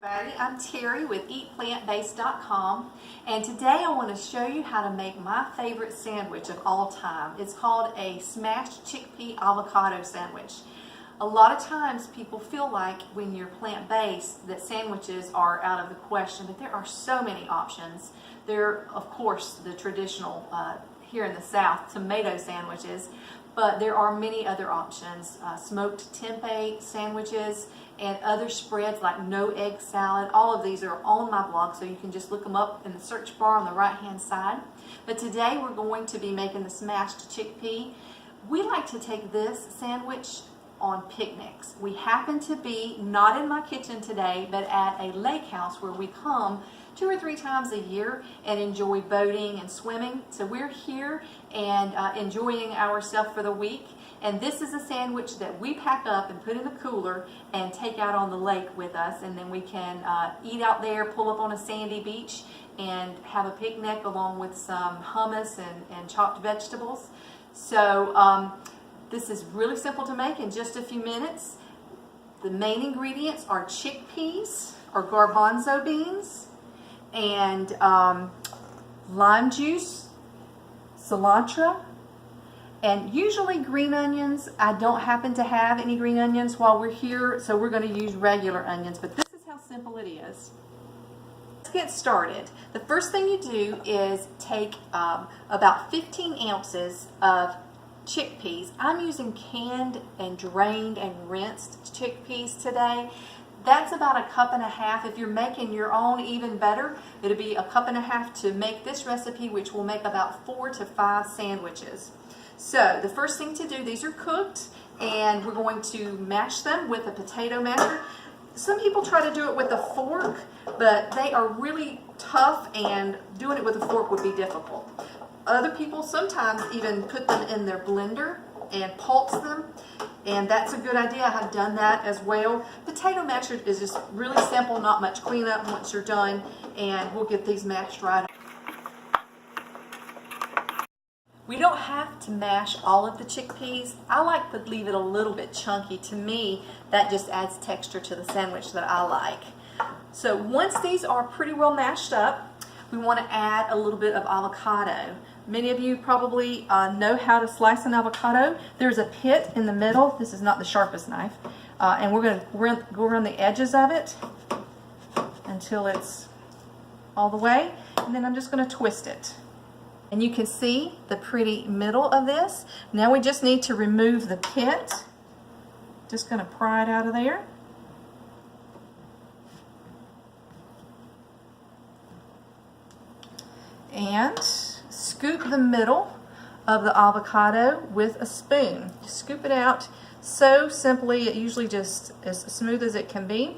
Everybody, I'm Terry with EatPlant-Based.com, and today I want to show you how to make my favorite sandwich of all time. It's called a smashed chickpea avocado sandwich. A lot of times people feel like when you're plant-based that sandwiches are out of the question, but there are so many options. There, of course, the traditional here in the South tomato sandwiches, but there are many other options. Smoked tempeh sandwiches and other spreads like no egg salad. All of these are on my blog, so you can just look them up in the search bar on the right hand side. But today we're going to be making the smashed chickpea. We like to take this sandwich on picnics. We happen to be not in my kitchen today, but at a lake house where we come 2 or 3 times a year and enjoy boating and swimming. So we're here and enjoying ourselves for the week. And this is a sandwich that we pack up and put in the cooler and take out on the lake with us. And then we can eat out there, pull up on a sandy beach, and have a picnic along with some hummus and chopped vegetables. So this is really simple to make in just a few minutes. The main ingredients are chickpeas or garbanzo beans and lime juice, cilantro, and usually green onions. I don't happen to have any green onions while we're here, so we're going to use regular onions, but this is how simple it is. Let's get started. The first thing you do is take about 15 ounces of chickpeas. I'm using canned and drained and rinsed chickpeas today. That's about 1.5 cups. If you're making your own, even better. It'll be 1.5 cups to make this recipe, which will make about 4 to 5 sandwiches. So the first thing to do, these are cooked, and we're going to mash them with a potato masher. Some people try to do it with a fork, but they are really tough, and doing it with a fork would be difficult. Other people sometimes even put them in their blender and pulse them, and that's a good idea. I have done that as well. Potato masher is just really simple, not much cleanup once you're done, and we'll get these mashed right. We don't have to mash all of the chickpeas. I like to leave it a little bit chunky. To me, that just adds texture to the sandwich that I like. So once these are pretty well mashed up, we want to add a little bit of avocado. Many of you probably know how to slice an avocado. There's a pit in the middle. This is not the sharpest knife. And we're going to go around the edges of it until it's all the way. And then I'm just going to twist it. And you can see the pretty middle of this. Now we just need to remove the pit. Just going to pry it out of there. And scoop the middle of the avocado with a spoon. Just scoop it out so simply. It usually just as smooth as it can be.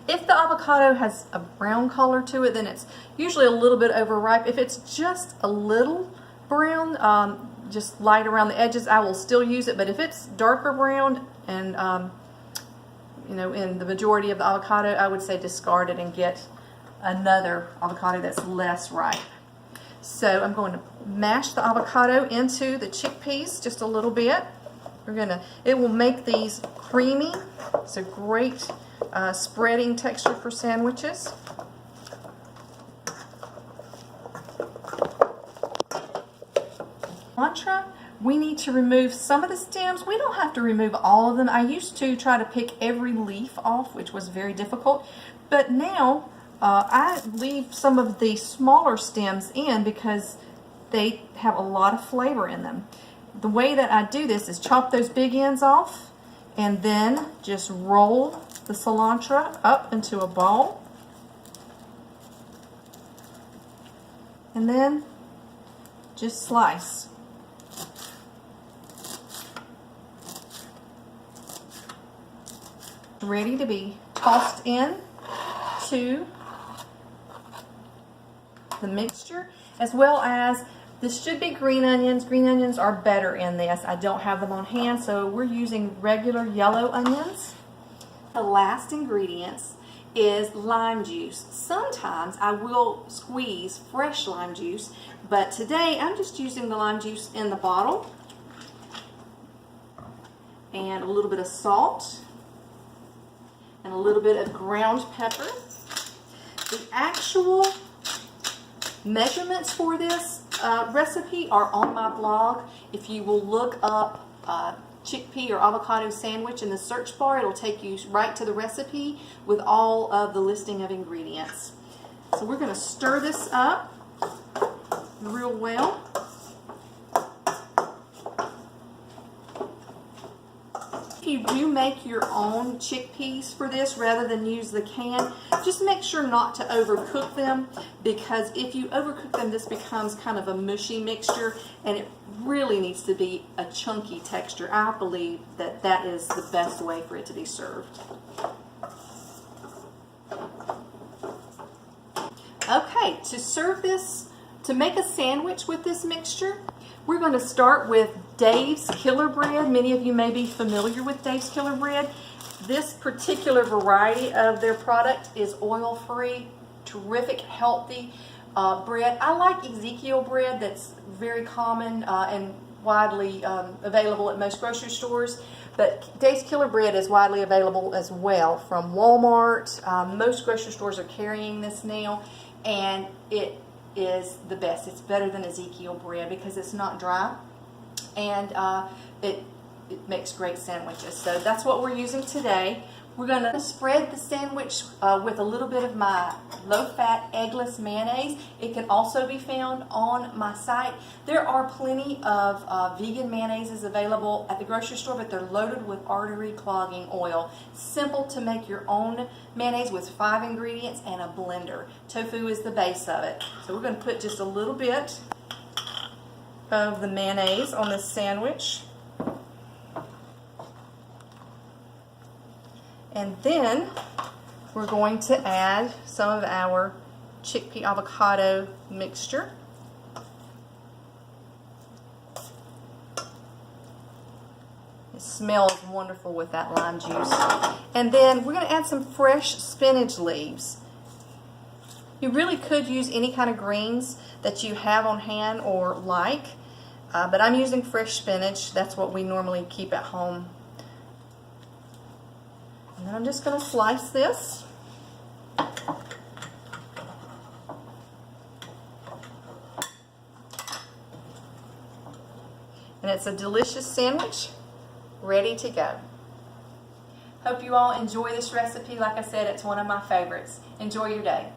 If the avocado has a brown color to it, then it's usually a little bit overripe. If it's just a little brown, just light around the edges, I will still use it. But if it's darker brown and you know, in the majority of the avocado, I would say discard it and get another avocado that's less ripe. So I'm going to mash the avocado into the chickpeas just a little bit. It will make these creamy. It's a great spreading texture for sandwiches. Cilantro, we need to remove some of the stems. We don't have to remove all of them. I used to try to pick every leaf off, which was very difficult, but now I leave some of the smaller stems in because they have a lot of flavor in them. The way that I do this is chop those big ends off and then just roll the cilantro up into a ball. And then just slice. Ready to be tossed in to the mixture, as well as this should be green onions. Green onions are better in this. I don't have them on hand, so we're using regular yellow onions. The last ingredients is lime juice. Sometimes I will squeeze fresh lime juice, but today I'm just using the lime juice in the bottle. And a little bit of salt. and a little bit of ground pepper. The actual measurements for this recipe are on my blog. If you will look up chickpea or avocado sandwich in the search bar, it'll take you right to the recipe with all of the listing of ingredients. So we're going to stir this up real well. If you do make your own chickpeas for this rather than use the can, just make sure not to overcook them, because if you overcook them, this becomes kind of a mushy mixture, and it really needs to be a chunky texture. I believe that that is the best way for it to be served. Okay, to serve this, to make a sandwich with this mixture, we're going to start with Dave's Killer Bread. Many of you may be familiar with Dave's Killer Bread. This particular variety of their product is oil-free, terrific, healthy bread. I like Ezekiel bread, that's very common and widely available at most grocery stores. But Dave's Killer Bread is widely available as well from Walmart. Most grocery stores are carrying this now, and it is the best. It's better than Ezekiel bread because it's not dry, and it makes great sandwiches. So that's what we're using today. We're going to spread the sandwich with a little bit of my low-fat eggless mayonnaise. It can also be found on my site. There are plenty of vegan mayonnaises available at the grocery store, but they're loaded with artery clogging oil. Simple to make your own mayonnaise with 5 ingredients and a blender. Tofu is the base of it. So we're going to put just a little bit of the mayonnaise on this sandwich. And then we're going to add some of our chickpea avocado mixture. It smells wonderful with that lime juice. And then we're going to add some fresh spinach leaves. You really could use any kind of greens that you have on hand or like, but I'm using fresh spinach. That's what we normally keep at home. And then I'm just going to slice this. And it's a delicious sandwich ready to go. Hope you all enjoy this recipe. Like I said, it's one of my favorites. Enjoy your day.